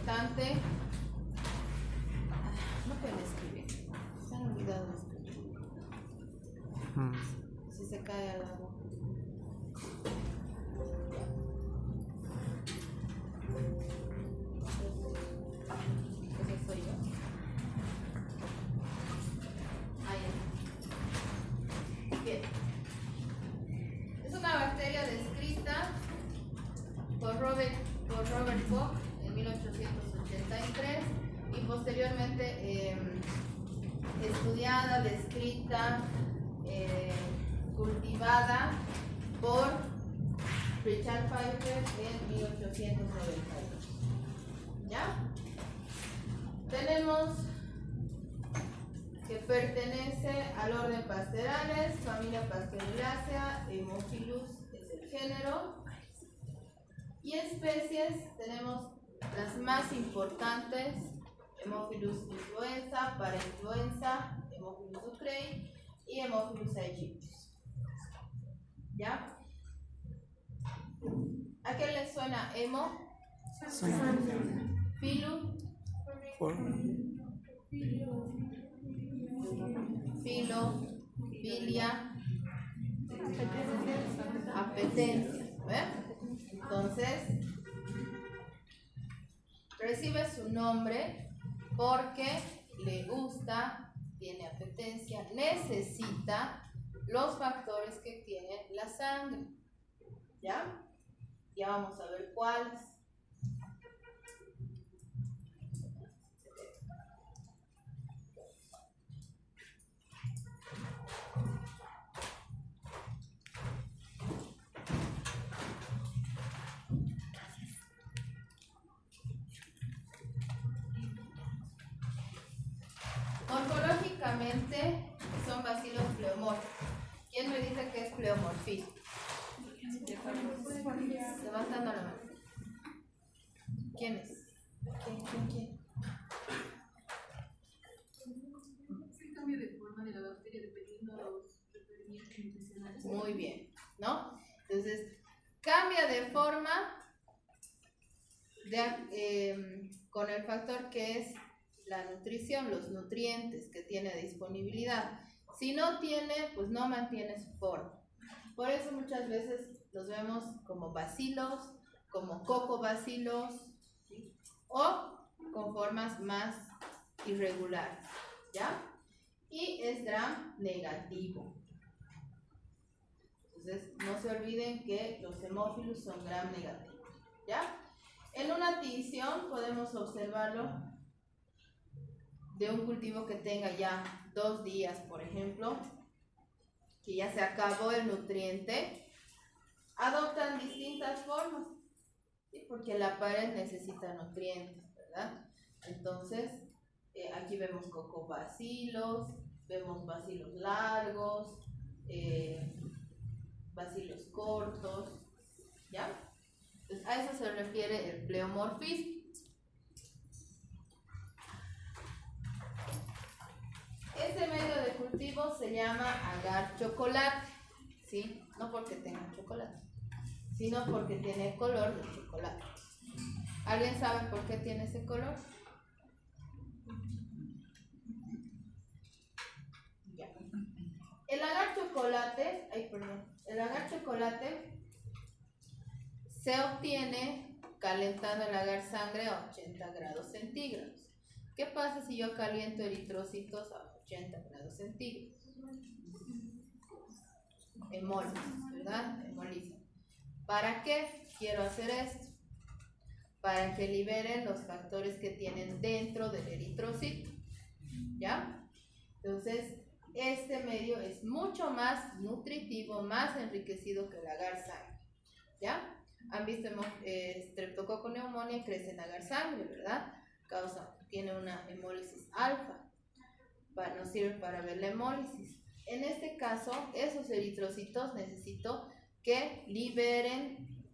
importante. No pueden escribir. Se han olvidado de escribir. Si se cae al agua. Ese soy yo. Ahí está. Bien. Es una bacteria descrita por Robert Koch en 1883 y posteriormente estudiada, descrita, cultivada por Richard Pfeiffer en 1892. ¿Ya? Tenemos que pertenece al orden Pastorales, familia Pasterulácea, Haemophilus es el género. Y especies tenemos las más importantes: Haemophilus influenza, parainfluenza, Haemophilus ducreyi y Haemophilus aegyptus. ¿Ya? ¿A qué le suena hemo? Filo. Filo, filia, apetencia. ¿Ven? Entonces, recibe su nombre porque le gusta, tiene apetencia, necesita los factores que tiene la sangre. ¿Ya? Ya vamos a ver cuáles. Morfológicamente son bacilos pleomórficos. ¿Quién me dice que es pleomorfismo? Levantando la mano. ¿Quién es? ¿Quién? Es el cambio de forma de la bacteria dependiendo de los requerimientos nutricionales. Muy bien, ¿no? Entonces, cambia de forma con el factor que es la nutrición, los nutrientes que tiene disponibilidad. Si no tiene, pues no mantiene su forma. Por eso muchas veces los vemos como bacilos, como cocobacilos, ¿sí? O con formas más irregulares, ¿ya? Y es gram negativo. Entonces, no se olviden que los hemófilos son gram negativos, ¿ya? En una tinción podemos observarlo de un cultivo que tenga ya 2 días, por ejemplo, que ya se acabó el nutriente. Adoptan distintas formas, ¿sí? Porque la pared necesita nutrientes, ¿verdad? Entonces, aquí vemos cocobacilos, vemos bacilos largos, bacilos cortos, ¿ya? Entonces, a eso se refiere el pleomorfismo. Este medio de cultivo se llama agar chocolate, ¿sí? No porque tenga chocolate, sino porque tiene el color de chocolate. ¿Alguien sabe por qué tiene ese color? Ya. El agar chocolate se obtiene calentando el agar sangre a 80 grados centígrados. ¿Qué pasa si yo caliento eritrocitos a 80 grados centígrados? Hemólizos, ¿verdad? Hemólizos. ¿Para qué quiero hacer esto? Para que liberen los factores que tienen dentro del eritrocito, ¿ya? Entonces, este medio es mucho más nutritivo, más enriquecido que el agar sangre, ¿ya? Han visto Streptococcus pneumoniae, crece en agar sangre, ¿verdad? Tiene una hemólisis alfa, nos sirve para ver la hemólisis. En este caso, esos eritrocitos necesito que liberen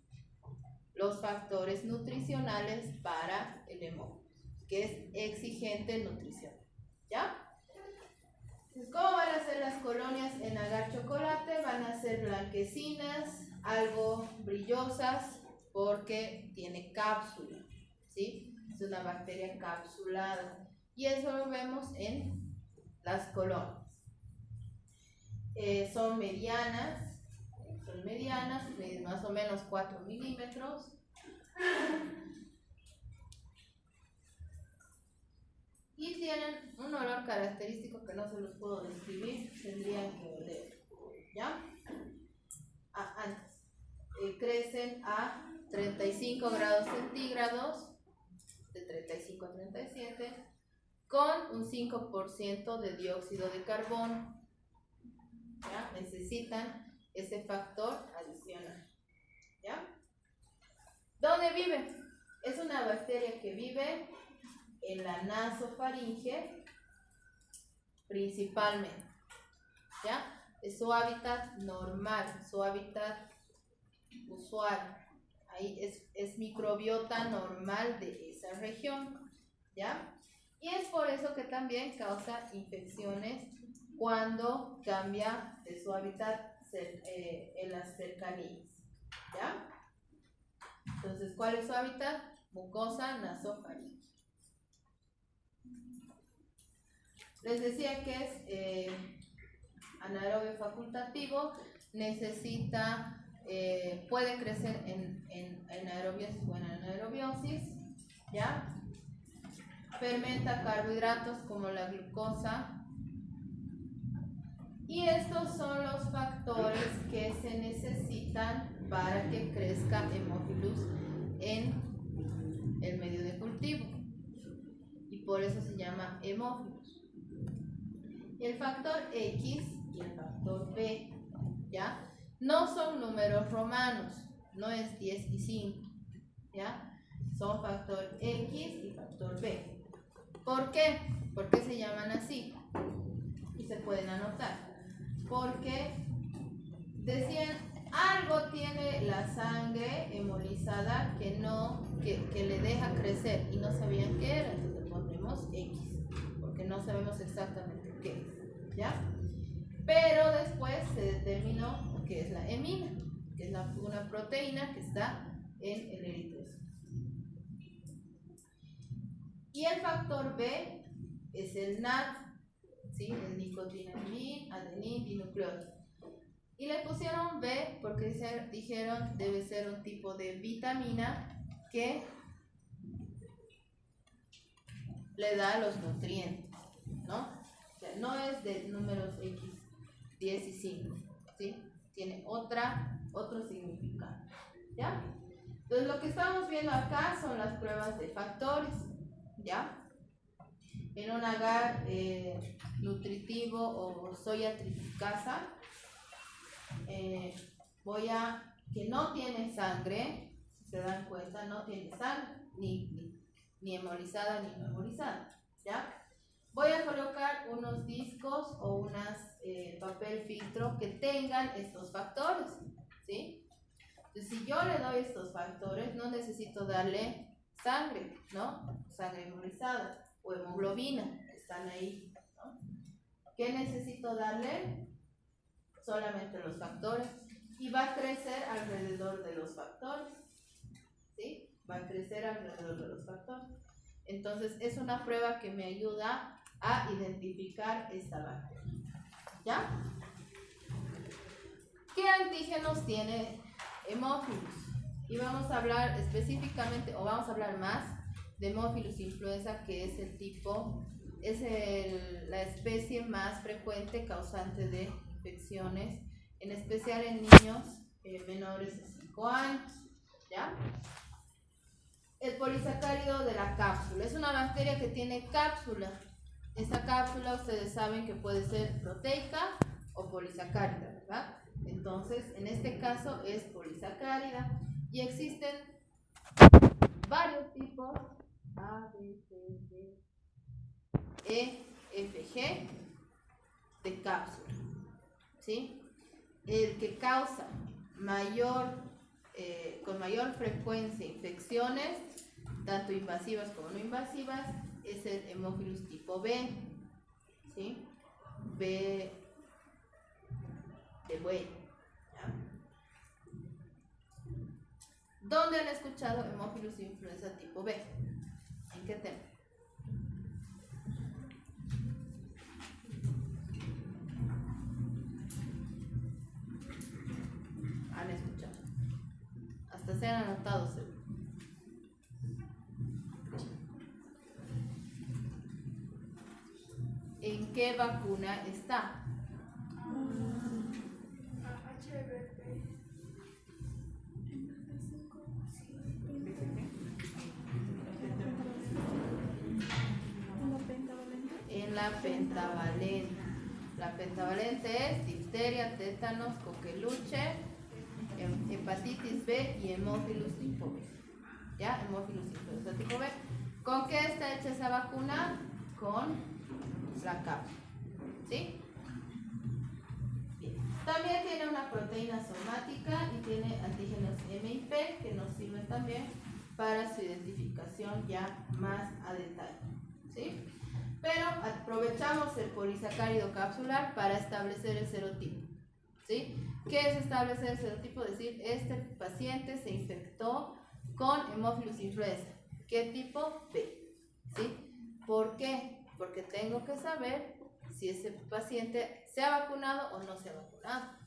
los factores nutricionales para el hemófilos, que es exigente en nutrición, ¿ya? Entonces, ¿cómo van a ser las colonias en agar chocolate? Van a ser blanquecinas, algo brillosas, porque tiene cápsula, ¿sí? Es una bacteria capsulada. Y eso lo vemos en las colonias. Son medianas, miden más o menos 4 milímetros. Y tienen un olor característico que no se los puedo describir, tendrían que oler, ¿ya? Antes, crecen a 35 grados centígrados, de 35 a 37, con un 5% de dióxido de carbono, ¿ya? Necesitan ese factor adicional, ¿ya? ¿Dónde vive? Es una bacteria que vive en la nasofaringe principalmente, ¿ya? Es su hábitat normal, su hábitat usual. Ahí es microbiota normal de esa región, ¿ya? Y es por eso que también causa infecciones cuando cambia de su hábitat en las cercanías, ¿ya? Entonces, ¿cuál es su hábitat? Mucosa nasofaringe. Les decía que es anaerobio facultativo, necesita, puede crecer en aerobiosis o en anaerobiosis, ¿ya? Fermenta carbohidratos como la glucosa. Y estos son los factores que se necesitan para que crezca Haemophilus en el medio de cultivo. Y por eso se llama Haemophilus. El factor X y el factor B, ¿ya? No son números romanos, no es 10 y 5, ¿ya? Son factor X y factor B. ¿Por qué? ¿Por qué se llaman así? Y se pueden anotar. Porque decían, algo tiene la sangre hemolizada que le deja crecer y no sabían qué era, entonces ponemos X, porque no sabemos exactamente qué es, ¿ya? Pero después se determinó que es la hemina, que es una proteína que está en el eritrocito. Y el factor B es el NAD, ¿sí? El nicotinamida, adenín, dinucleótido. Y le pusieron B porque dijeron debe ser un tipo de vitamina que le da los nutrientes, ¿no? O sea, no es de números X, 10 y 5, ¿sí? Tiene otro significado, ¿ya? Entonces lo que estamos viendo acá son las pruebas de factores, ¿ya? En un agar nutritivo o soya triticasa, que no tiene sangre, si se dan cuenta, no tiene sangre, ni hemolizada ni no hemolizada, ¿ya? Voy a colocar unos discos o unas papel filtro que tengan estos factores, ¿sí? Entonces, si yo le doy estos factores, no necesito darle sangre, ¿no? Sangre hemolizada o hemoglobina, que están ahí, ¿no? ¿Qué necesito darle? Solamente los factores, y va a crecer alrededor de los factores, ¿sí? Va a crecer alrededor de los factores. Entonces es una prueba que me ayuda a identificar esta bacteria, ¿ya? ¿Qué antígenos tiene Haemophilus? Y vamos a hablar específicamente, o vamos a hablar más de Haemophilus influenza, que es el tipo, la especie más frecuente causante de infecciones, en especial en niños menores de 5 años, ¿ya? El polisacárido de la cápsula es una bacteria que tiene cápsula. Esta cápsula ustedes saben que puede ser proteica o polisacárida, ¿verdad? Entonces, en este caso es polisacárida y existen varios tipos A, B, C, D, E, F, G de cápsula, ¿sí? El que causa con mayor frecuencia infecciones, tanto invasivas como no invasivas, es el Haemophilus tipo B, ¿sí? B de buey, ¿ya? ¿Dónde han escuchado Haemophilus influenza tipo B? ¿Qué tema? Han escuchado. Hasta se han anotado, seguro. ¿En qué vacuna está? En la pentavalente. La pentavalente es difteria, tétanos, coqueluche, hepatitis B y hemófilus tipo B. ¿Ya? Hemófilus influenza tipo B. ¿Con qué está hecha esa vacuna? Con la cápsula. ¿Sí? Bien. También tiene una proteína somática y tiene antígenos M y P que nos sirven también para su identificación ya más a detalle. ¿Sí? Pero aprovechamos el polisacárido capsular para establecer el serotipo. ¿Sí? ¿Qué es establecer el serotipo? Es decir, este paciente se infectó con hemófilus influenza. ¿Qué tipo? B. ¿Sí? ¿Por qué? Porque tengo que saber si ese paciente se ha vacunado o no se ha vacunado,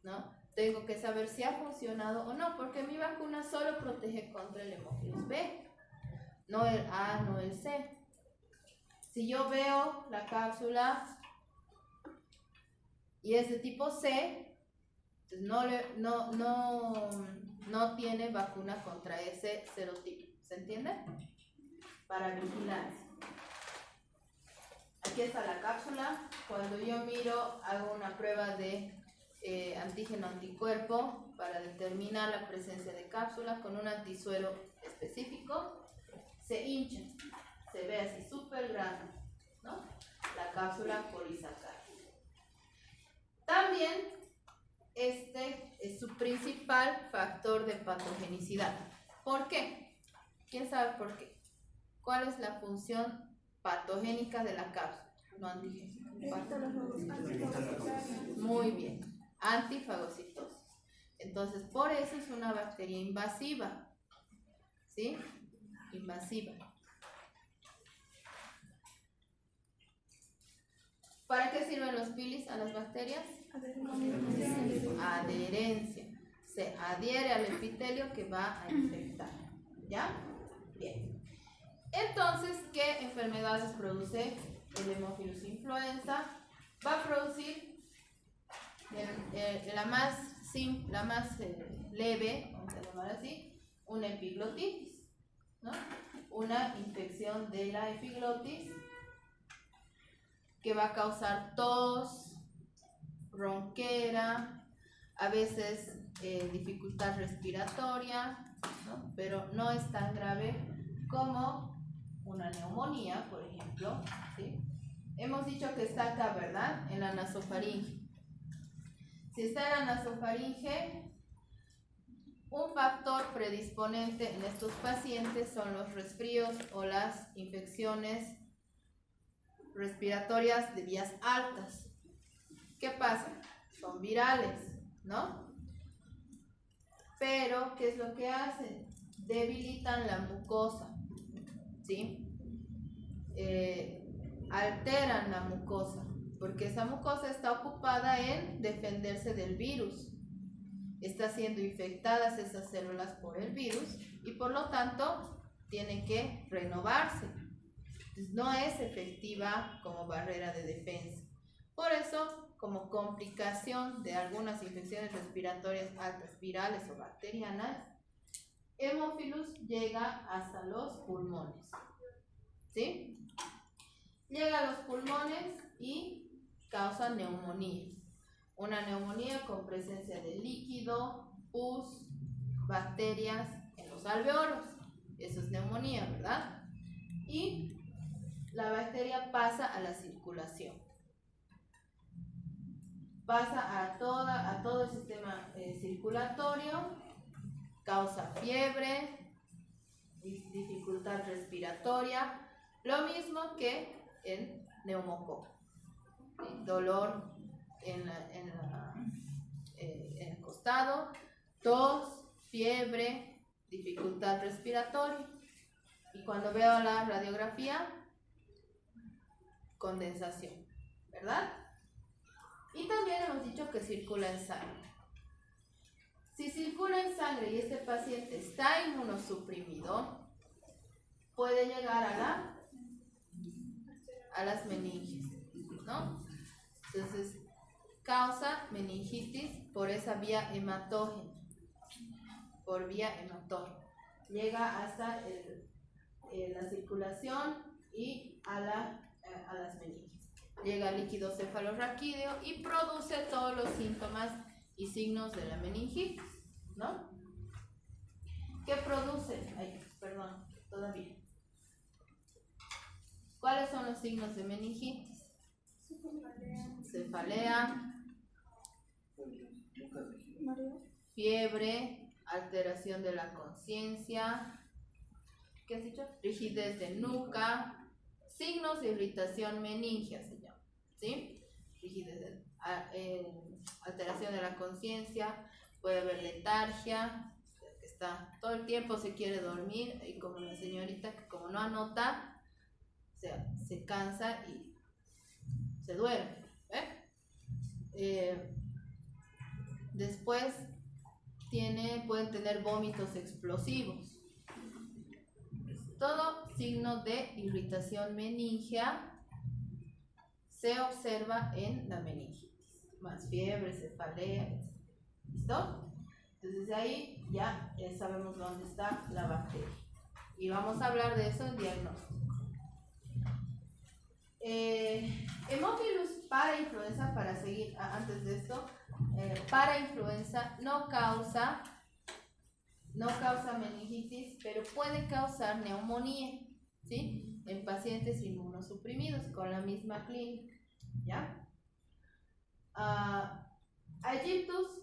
¿no? Tengo que saber si ha funcionado o no, porque mi vacuna solo protege contra el hemófilus B, no el A, no el C. Si yo veo la cápsula y es de tipo C, pues no tiene vacuna contra ese serotipo. ¿Se entiende? Para vigilancia. Aquí está la cápsula. Cuando yo miro, hago una prueba de antígeno anticuerpo para determinar la presencia de cápsula con un antisuero específico. Se hincha, se ve así súper grande, ¿no? La cápsula polisacárica. También este es su principal factor de patogenicidad. ¿Por qué? ¿Quién sabe por qué? ¿Cuál es la función patogénica de la cápsula? No antigénica. Muy bien. Antifagocitosis. Entonces, por eso es una bacteria invasiva. ¿Sí? Invasiva. ¿Para qué sirven los pilis a las bacterias? Adherencia. Se adhiere al epitelio que va a infectar. ¿Ya? Bien. Entonces, ¿qué enfermedades produce el hemófilus influenza? Va a producir la más leve, vamos a llamar así, una epiglotitis, ¿no? Una infección de la epiglotis que va a causar tos, ronquera, a veces dificultad respiratoria, ¿no? Pero no es tan grave como una neumonía, por ejemplo, ¿sí? Hemos dicho que está acá, ¿verdad? En la nasofaringe. Si está en la nasofaringe, un factor predisponente en estos pacientes son los resfríos o las infecciones respiratorias de vías altas. ¿Qué pasa? Son virales, ¿no? Pero, ¿qué es lo que hacen? Debilitan la mucosa, ¿sí? Alteran la mucosa, porque esa mucosa está ocupada en defenderse del virus. Está siendo infectadas esas células por el virus y por lo tanto tiene que renovarse. Entonces, no es efectiva como barrera de defensa. Por eso, como complicación de algunas infecciones respiratorias altas, virales o bacterianas, hemófilus llega hasta los pulmones. ¿Sí? Llega a los pulmones y causa neumonía. Una neumonía con presencia de líquido, pus, bacterias en los alveolos. Eso es neumonía, ¿verdad? Y la bacteria pasa a la circulación. Pasa a todo el sistema circulatorio, causa fiebre, dificultad respiratoria, lo mismo que en neumococo. Dolor en el costado, tos, fiebre, dificultad respiratoria Y cuando veo la radiografía, condensación, ¿verdad? Y también hemos dicho que circula en sangre. Si circula en sangre y este paciente está inmunosuprimido, puede llegar a las meninges, ¿no? Entonces, causa meningitis por esa vía hematógena, por vía hematógena. Llega hasta la circulación y a las meninges. Llega al líquido cefalorraquídeo y produce todos los síntomas y signos de la meningitis, ¿no? ¿Qué produce? Ay, perdón, todavía. ¿Cuáles son los signos de meningitis? Cefalea, fiebre, alteración de la conciencia, ¿qué has dicho? Rigidez de nuca, signos de irritación meningia se llama, ¿sí? Rigidez alteración de la conciencia, puede haber letargia, que está todo el tiempo se quiere dormir, y como la señorita que como no anota, se cansa y se duerme, después pueden tener vómitos explosivos. Todo signo de irritación meningia se observa en la meningitis, más fiebre, cefalea, etc. ¿Listo? Entonces ahí ya sabemos dónde está la bacteria y vamos a hablar de eso en diagnóstico. Hemophilus parainfluenza, para seguir antes de esto, parainfluenza no causa meningitis, pero puede causar neumonía, ¿sí? En pacientes inmunosuprimidos con la misma clínica, ¿ya? Aegyptus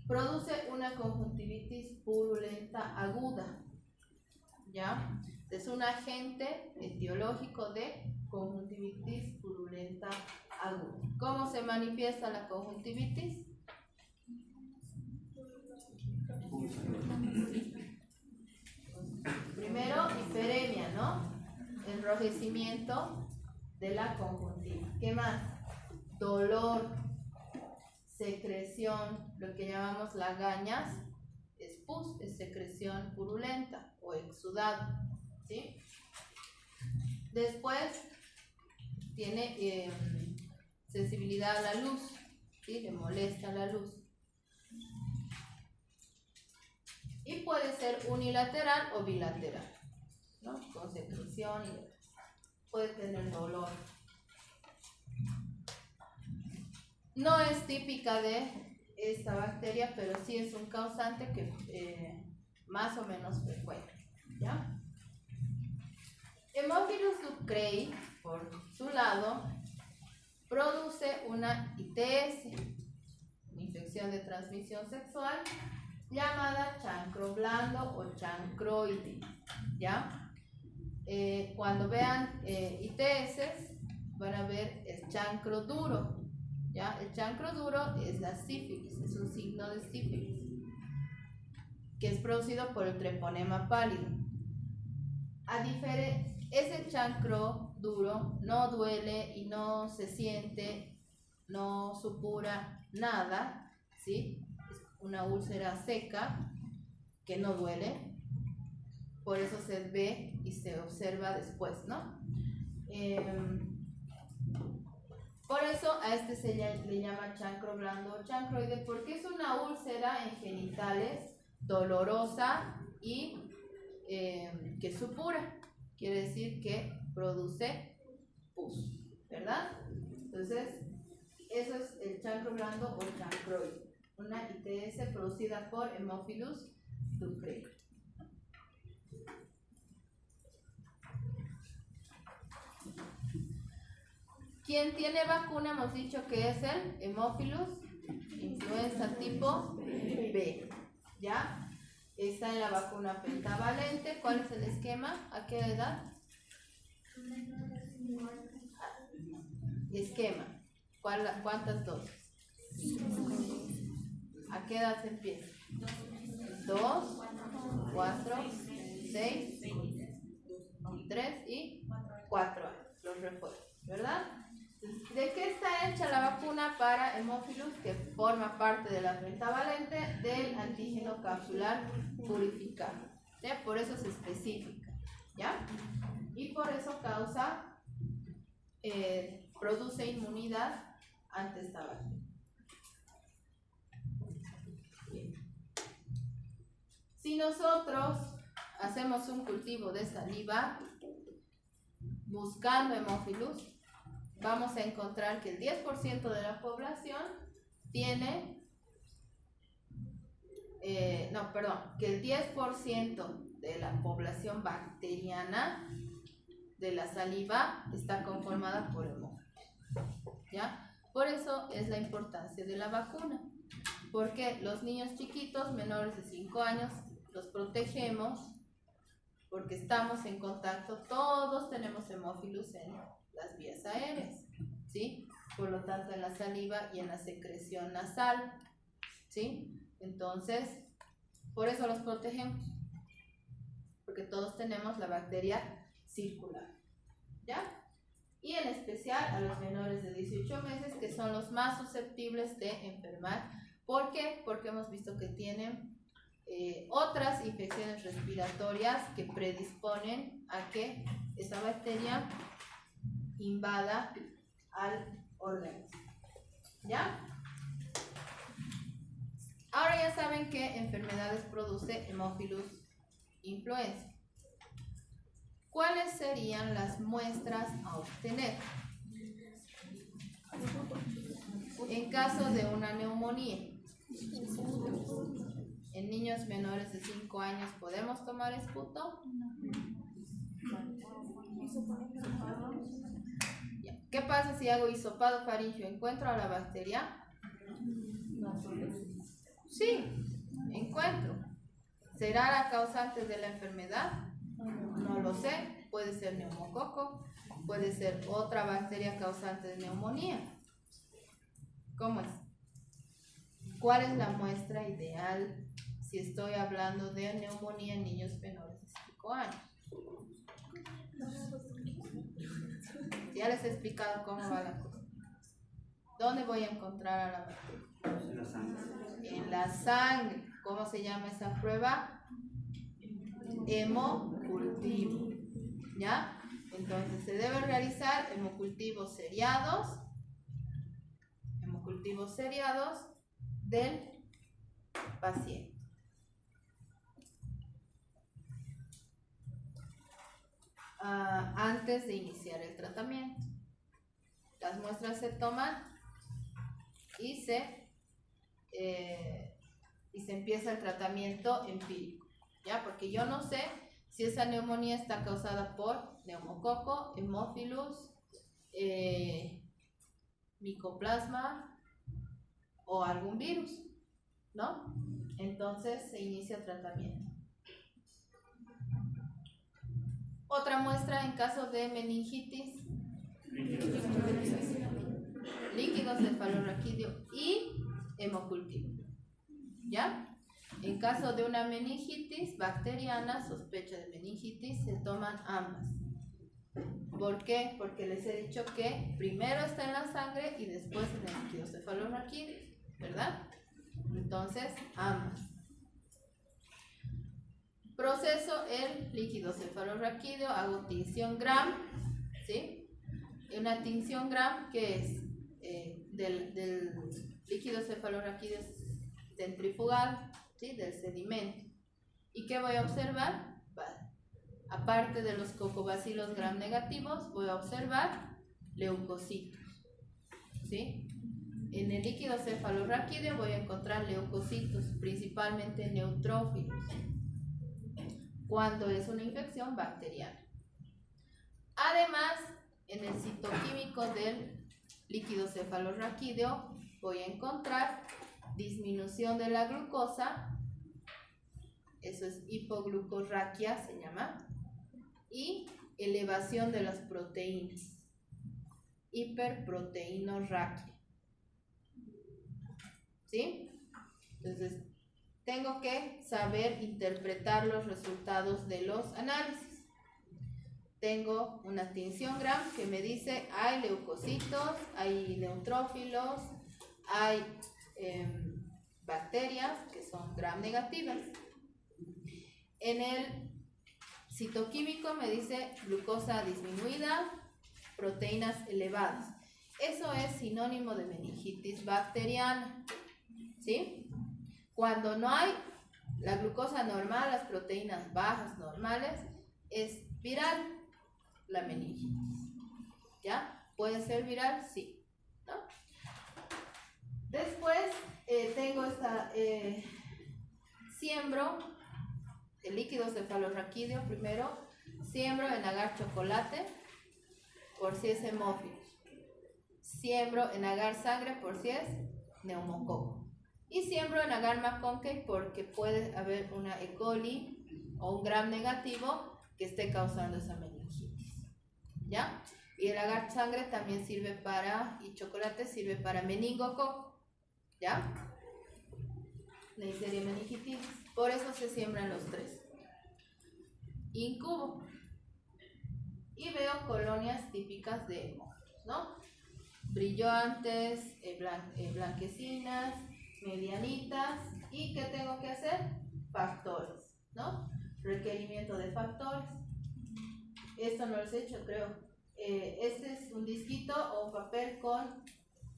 produce una conjuntivitis purulenta aguda, ¿ya? Es un agente etiológico de conjuntivitis purulenta aguda. ¿Cómo se manifiesta la conjuntivitis? Primero, hiperemia, ¿no? Enrojecimiento de la conjuntiva. ¿Qué más? Dolor, secreción, lo que llamamos lagañas, es pus, es secreción purulenta o exudado, ¿sí? Después tiene sensibilidad a la luz, ¿sí? Le molesta la luz. Y puede ser unilateral o bilateral, ¿no? Con secreción y puede tener dolor. No es típica de esta bacteria, pero sí es un causante que más o menos frecuente, ¿ya? Hemophilus ducreyi, por su lado, produce una ITS, una infección de transmisión sexual, llamada chancro blando o chancroide, ¿ya? Cuando vean ITS, van a ver el chancro duro, ¿ya? El chancro duro es la sífilis, es un signo de sífilis, que es producido por el treponema pálido. Ese chancro duro no duele y no se siente, no supura nada, ¿sí? Es una úlcera seca que no duele, por eso se ve y se observa después, ¿no? Por eso a este se le llama chancro blando o chancroide, porque es una úlcera en genitales dolorosa y que supura, quiere decir que produce pus, ¿verdad? Entonces, eso es el chancro blando o chancroide, una ITS producida por Hemophilus ducreyi. ¿Quién tiene vacuna? Hemos dicho que es el Hemophilus influenza tipo B, ¿ya? Está en la vacuna pentavalente. ¿Cuál es el esquema? ¿A qué edad? Esquema. ¿Cuántas dosis? ¿A qué edad se empieza? 2, 4, 6, 3 y 4 años, los refuerzos, ¿verdad? Entonces, ¿de qué está hecha la vacuna para hemófilos? Que forma parte de la pentavalente del antígeno capsular purificado, ¿ya? Por eso se especifica, ¿ya? Y por eso produce inmunidad ante esta bacteria. Bien. Si nosotros hacemos un cultivo de saliva buscando hemófilos, vamos a encontrar que el 10% de la población tiene, que el 10% de la población bacteriana de la saliva está conformada por hemófilos, ¿ya? Por eso es la importancia de la vacuna, porque los niños chiquitos menores de 5 años los protegemos porque estamos en contacto, todos tenemos hemófilos en las vías aéreas, ¿sí? Por lo tanto en la saliva y en la secreción nasal, ¿sí? Entonces, por eso los protegemos, porque todos tenemos la bacteria circular, ¿ya? Y en especial a los menores de 18 meses, que son los más susceptibles de enfermar. ¿Por qué? Porque hemos visto que tienen otras infecciones respiratorias que predisponen a que esa bacteria invada al organismo, ¿ya? Ahora ya saben qué enfermedades produce Haemophilus influenza. ¿Cuáles serían las muestras a obtener? En caso de una neumonía, en niños menores de 5 años, ¿podemos tomar esputo? ¿Qué pasa si hago hisopado faríngeo? ¿Encuentro a la bacteria? Sí, encuentro. ¿Será la causante de la enfermedad? No lo sé. Puede ser neumococo, puede ser otra bacteria causante de neumonía. ¿Cómo es? ¿Cuál es la muestra ideal si estoy hablando de neumonía en niños menores de 5 años? Ya les he explicado cómo va la cosa. ¿Dónde voy a encontrar a la bacteria? En la sangre. En la sangre. ¿Cómo se llama esa prueba? Hemocultivo. ¿Ya? Entonces se deben realizar hemocultivos seriados del paciente. Antes de iniciar el tratamiento. Las muestras se toman y se empieza el tratamiento empírico, ¿ya? Porque yo no sé si esa neumonía está causada por neumococo, Haemophilus, micoplasma o algún virus, ¿no? Entonces se inicia el tratamiento. Otra muestra en caso de meningitis, líquido cefalorraquídeo y hemocultivo, ¿ya? En caso de una meningitis bacteriana, sospecha de meningitis, se toman ambas. ¿Por qué? Porque les he dicho que primero está en la sangre y después en el líquido cefalorraquídeo, ¿verdad? Entonces, ambas. Proceso el líquido cefalorraquídeo, hago tinción Gram, ¿sí? Una tinción Gram que es del líquido cefalorraquídeo centrifugal, ¿sí? Del sedimento. ¿Y qué voy a observar? Aparte de los cocobacilos Gram negativos, voy a observar leucocitos, ¿sí? En el líquido cefalorraquídeo voy a encontrar leucocitos, principalmente neutrófilos, cuando es una infección bacteriana. Además, en el citoquímico del líquido cefalorraquídeo voy a encontrar disminución de la glucosa, eso es hipoglucorraquia se llama, y elevación de las proteínas, hiperproteinorraquia, ¿sí? Entonces, tengo que saber interpretar los resultados de los análisis. tengo una tinción Gram que me dice hay leucocitos, hay neutrófilos, hay bacterias que son Gram negativas. En el citoquímico me dice glucosa disminuida, proteínas elevadas. Eso es sinónimo de meningitis bacteriana, ¿sí? Cuando no hay la glucosa normal, las proteínas bajas normales, es viral la meningitis. ¿Ya? ¿Puede ser viral? Sí, ¿no? Después tengo esta siembro el líquido cefalorraquídeo primero, siembro en agar chocolate por si es hemófilo, siembro en agar sangre por si es neumococo y siembro en agar McConkey porque puede haber una E. coli o un Gram negativo que esté causando esa meningitis, ¿ya? Y el agar sangre también sirve para, y chocolate sirve para meningococo, ¿ya? Neisseria meningitis. Por eso se siembran los tres. Incubo. Y veo colonias típicas de hemófilos, ¿no? Brillantes, blanquecinas, medianitas. ¿Y qué tengo que hacer? Factores, ¿no? Requerimiento de factores. Esto no lo he hecho, creo. Este es un disquito o un papel con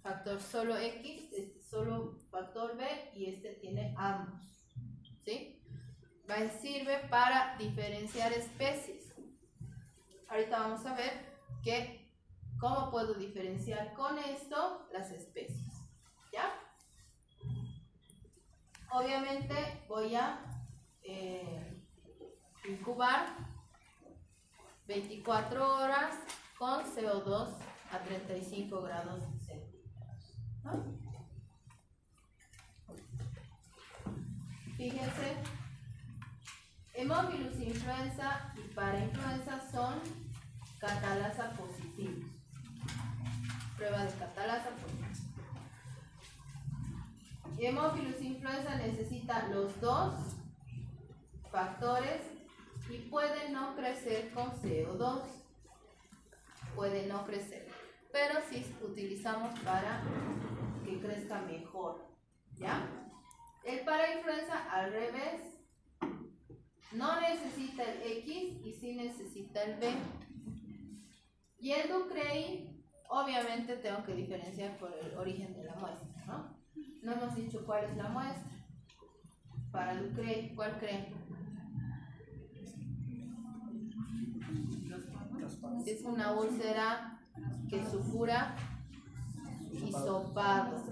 factor solo X, este solo factor B y este tiene ambos, ¿sí? Sirve para diferenciar especies. Ahorita vamos a ver cómo puedo diferenciar con esto las especies, ¿ya? Obviamente voy a incubar 24 horas con CO2 a 35 grados centígrados, ¿no? Fíjense, Haemophilus influenza y parainfluenza son catalasa positivos. Prueba de catalasa positiva. Haemophilus influenza necesita los dos factores y puede no crecer con CO2. Puede no crecer, pero sí utilizamos para que crezca mejor, ¿ya? El parainfluenza al revés. No necesita el X y sí necesita el B. Y el Ducrey, obviamente tengo que diferenciar por el origen de la muestra, ¿no? No hemos dicho cuál es la muestra. Para Ducrey, ¿cuál creen? Es una úlcera que supura hisopado.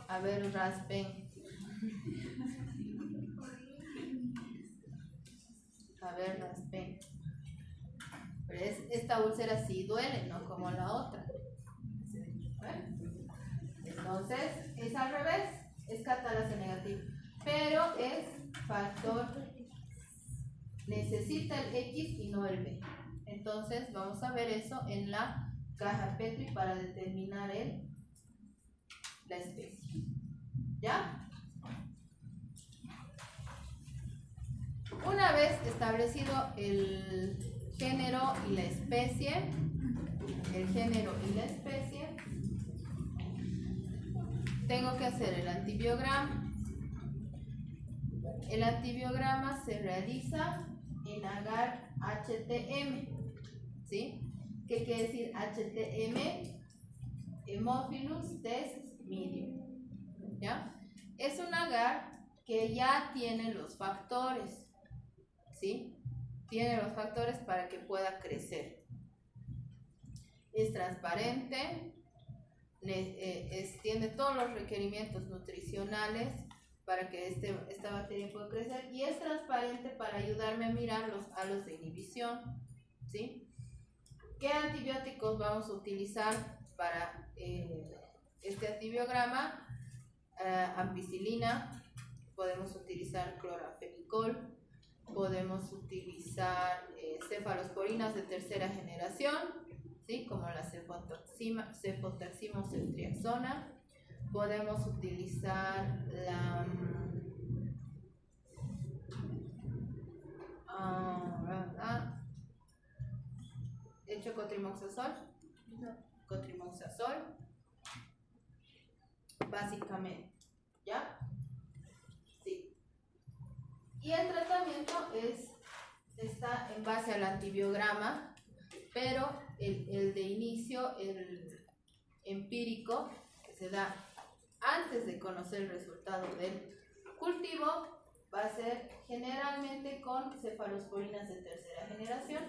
A ver, raspen. A ver, raspen. Pero esta úlcera sí duele, no como la otra. Entonces, es al revés, es catalasa negativa. Pero es factor, necesita el X y no el B. Entonces, vamos a ver eso en la caja Petri para determinar la especie. ¿Ya? Una vez establecido el género y la especie, tengo que hacer el antibiograma. El antibiograma se realiza en agar HTM, ¿sí? ¿Qué quiere decir HTM? Haemophilus test medium, ¿ya? Es un agar que ya tiene los factores, ¿sí? Tiene los factores para que pueda crecer. Es transparente, tiene todos los requerimientos nutricionales para que esta bacteria pueda crecer y es transparente para ayudarme a mirar los halos de inhibición, ¿sí? ¿Qué antibióticos vamos a utilizar para este antibiograma? Ampicilina, podemos utilizar cloramfenicol, podemos utilizar cefalosporinas de tercera generación, ¿sí? Como la cefotaxima o ceftriaxona. Podemos utilizar la dicho cotrimoxazol? No. Cotrimoxazol, básicamente, ¿ya? Sí. Y el tratamiento está en base al antibiograma, pero el de inicio, el empírico, que se da antes de conocer el resultado del cultivo, va a ser generalmente con cefalosporinas de tercera generación,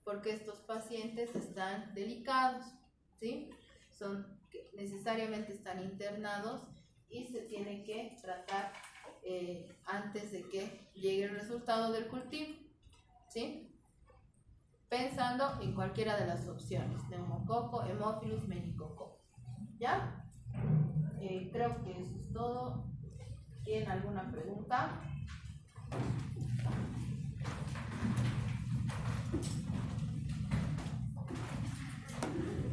porque estos pacientes están delicados, ¿sí? Necesariamente están internados y se tiene que tratar antes de que llegue el resultado del cultivo, ¿sí? Pensando en cualquiera de las opciones, neumococo, hemófilus, meningococo, ¿ya? Creo que eso es todo. ¿Tienen alguna pregunta?